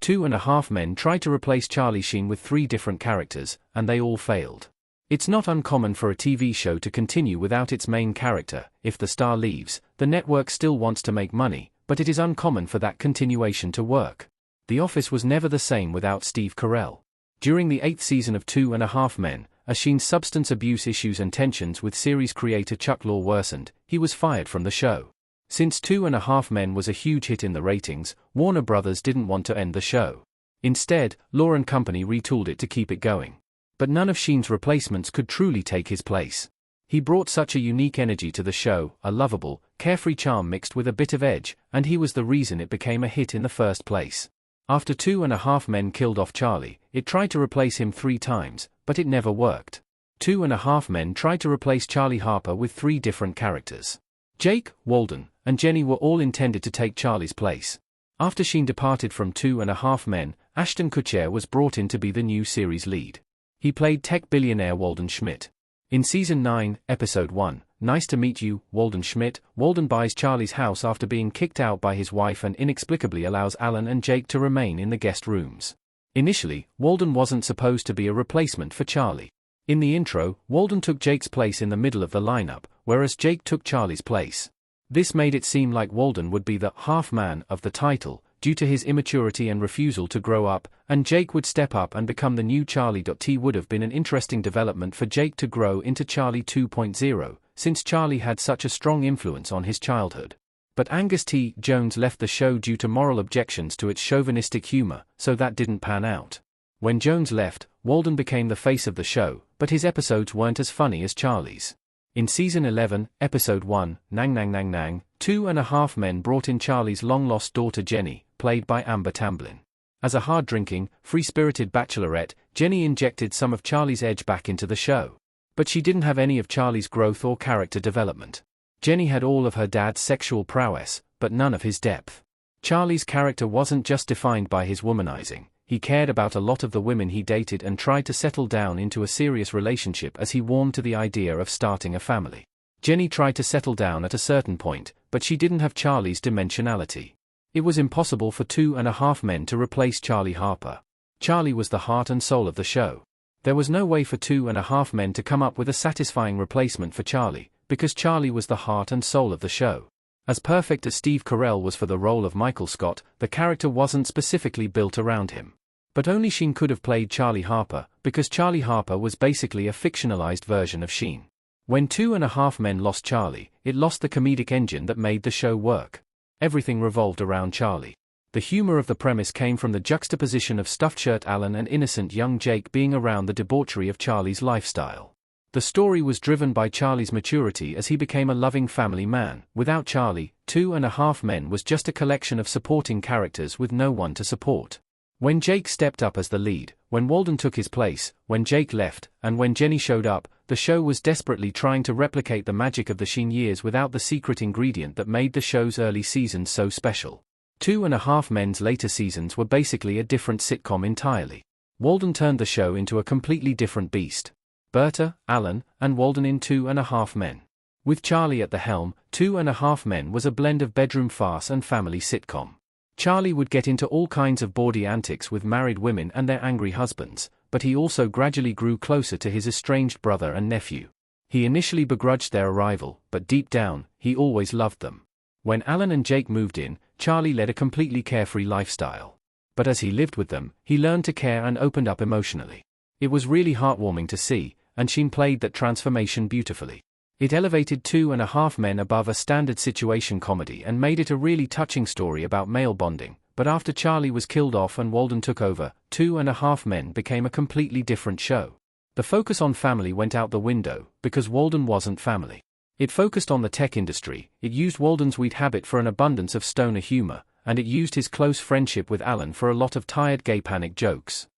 Two and a Half Men tried to replace Charlie Sheen with 3 different characters, and they all failed. It's not uncommon for a TV show to continue without its main character. If the star leaves, the network still wants to make money, but it is uncommon for that continuation to work. The Office was never the same without Steve Carell. During the 8th season of Two and a Half Men, as Sheen's substance abuse issues and tensions with series creator Chuck Lorre worsened, he was fired from the show. Since Two and a Half Men was a huge hit in the ratings, Warner Brothers didn't want to end the show. Instead, Lorre and company retooled it to keep it going. But none of Sheen's replacements could truly take his place. He brought such a unique energy to the show, a lovable, carefree charm mixed with a bit of edge, and he was the reason it became a hit in the first place. After Two and a Half Men killed off Charlie, it tried to replace him 3 times, but it never worked. Two and a Half Men tried to replace Charlie Harper with 3 different characters. Jake, Walden, and Jenny were all intended to take Charlie's place. After Sheen departed from Two and a Half Men, Ashton Kutcher was brought in to be the new series lead. He played tech billionaire Walden Schmidt. In Season 9, Episode 1, Nice to Meet You, Walden Schmidt, Walden buys Charlie's house after being kicked out by his wife and inexplicably allows Alan and Jake to remain in the guest rooms. Initially, Walden wasn't supposed to be a replacement for Charlie. In the intro, Walden took Jake's place in the middle of the lineup, whereas Jake took Charlie's place. This made it seem like Walden would be the half-man of the title, due to his immaturity and refusal to grow up, and Jake would step up and become the new Charlie. T would have been an interesting development for Jake to grow into Charlie 2.0, since Charlie had such a strong influence on his childhood. But Angus T. Jones left the show due to moral objections to its chauvinistic humor, so that didn't pan out. When Jones left, Walden became the face of the show, but his episodes weren't as funny as Charlie's. In Season 11, Episode 1, Nang Nang Nang Nang, Two and a Half Men brought in Charlie's long-lost daughter Jenny, played by Amber Tamblyn. As a hard-drinking, free-spirited bachelorette, Jenny injected some of Charlie's edge back into the show. But she didn't have any of Charlie's growth or character development. Jenny had all of her dad's sexual prowess, but none of his depth. Charlie's character wasn't just defined by his womanizing. He cared about a lot of the women he dated and tried to settle down into a serious relationship as he warmed to the idea of starting a family. Jenny tried to settle down at a certain point, but she didn't have Charlie's dimensionality. It was impossible for Two and a Half Men to replace Charlie Harper. Charlie was the heart and soul of the show. There was no way for Two and a Half Men to come up with a satisfying replacement for Charlie, because Charlie was the heart and soul of the show. As perfect as Steve Carell was for the role of Michael Scott, the character wasn't specifically built around him. But only Sheen could have played Charlie Harper, because Charlie Harper was basically a fictionalized version of Sheen. When Two and a Half Men lost Charlie, it lost the comedic engine that made the show work. Everything revolved around Charlie. The humor of the premise came from the juxtaposition of stuffed shirt Alan and innocent young Jake being around the debauchery of Charlie's lifestyle. The story was driven by Charlie's maturity as he became a loving family man. Without Charlie, Two and a Half Men was just a collection of supporting characters with no one to support. When Jake stepped up as the lead, when Walden took his place, when Jake left, and when Jenny showed up, the show was desperately trying to replicate the magic of the Sheen years without the secret ingredient that made the show's early seasons so special. Two and a Half Men's later seasons were basically a different sitcom entirely. Walden turned the show into a completely different beast. Berta, Alan, and Walden in Two and a Half Men. With Charlie at the helm, Two and a Half Men was a blend of bedroom farce and family sitcom. Charlie would get into all kinds of bawdy antics with married women and their angry husbands, but he also gradually grew closer to his estranged brother and nephew. He initially begrudged their arrival, but deep down, he always loved them. When Alan and Jake moved in, Charlie led a completely carefree lifestyle. But as he lived with them, he learned to care and opened up emotionally. It was really heartwarming to see, and Sheen played that transformation beautifully. It elevated Two and a Half Men above a standard situation comedy and made it a really touching story about male bonding. But after Charlie was killed off and Walden took over, Two and a Half Men became a completely different show. The focus on family went out the window, because Walden wasn't family. It focused on the tech industry, it used Walden's weed habit for an abundance of stoner humor, and it used his close friendship with Alan for a lot of tired gay panic jokes.